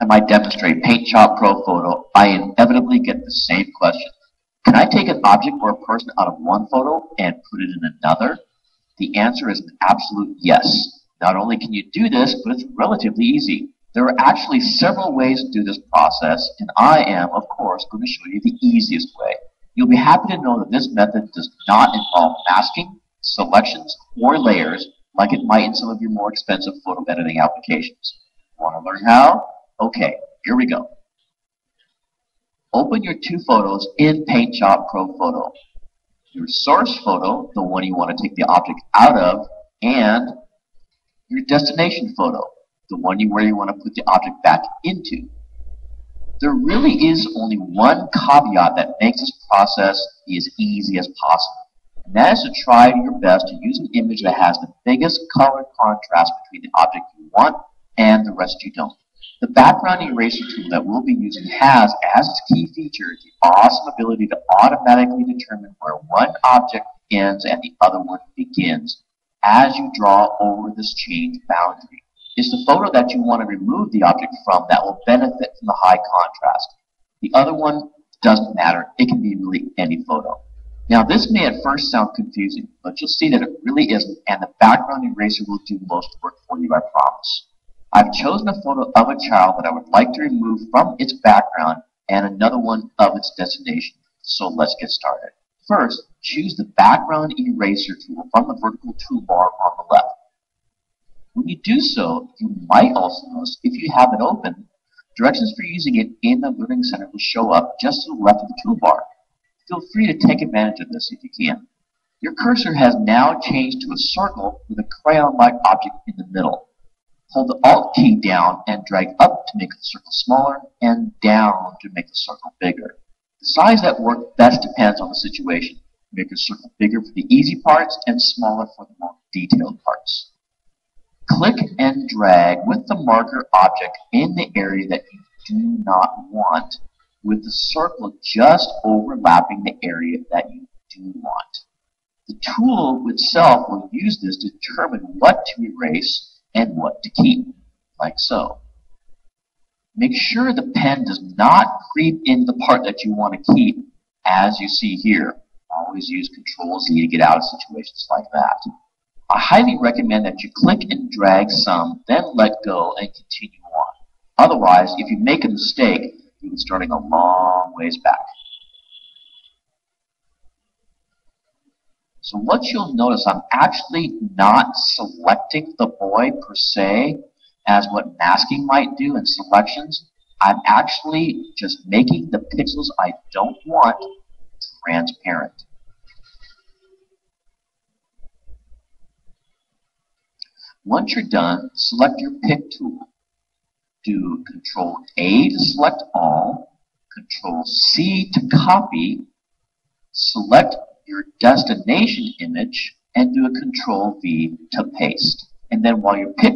I might demonstrate Paint Shop Pro Photo, I inevitably get the same question. Can I take an object or a person out of one photo and put it in another? The answer is an absolute yes. Not only can you do this, but it's relatively easy. There are actually several ways to do this process, and I am, of course, going to show you the easiest way. You'll be happy to know that this method does not involve masking, selections, or layers like it might in some of your more expensive photo editing applications. Want to learn how? Okay, here we go. Open your two photos in Paint Shop Pro Photo. Your source photo, the one you want to take the object out of, and your destination photo, the one where you want to put the object back into. There really is only one caveat that makes this process be as easy as possible, and that is to try your best to use an image that has the biggest color contrast between the object you want and the rest you don't. The background eraser tool that we'll be using has, as its key feature, the awesome ability to automatically determine where one object ends and the other one begins as you draw over this change boundary. It's the photo that you want to remove the object from that will benefit from the high contrast. The other one doesn't matter. It can be really any photo. Now, this may at first sound confusing, but you'll see that it really isn't, and the background eraser will do most work for you, I promise. I've chosen a photo of a child that I would like to remove from its background and another one of its destination. So let's get started. First, choose the background eraser tool from the vertical toolbar on the left. When you do so, you might also notice, if you have it open, directions for using it in the Learning Center will show up just to the left of the toolbar. Feel free to take advantage of this if you can. Your cursor has now changed to a circle with a crayon-like object in the middle. Hold the Alt key down and drag up to make the circle smaller and down to make the circle bigger. The size that works best depends on the situation. Make the circle bigger for the easy parts and smaller for the more detailed parts. Click and drag with the marker object in the area that you do not want, with the circle just overlapping the area that you do want. The tool itself will use this to determine what to erase and what to keep, like so. Make sure the pen does not creep into the part that you want to keep, as you see here. Always use Control-Z to get out of situations like that. I highly recommend that you click and drag some, then let go and continue on. Otherwise, if you make a mistake, you'll be starting a long ways back. So what you'll notice, I'm actually not selecting the boy per se as what masking might do in selections. I'm actually just making the pixels I don't want transparent. Once you're done, select your pick tool. Do Control-A to select all, Control-C to copy, select your destination image, and do a Control-V to paste. And then while your pick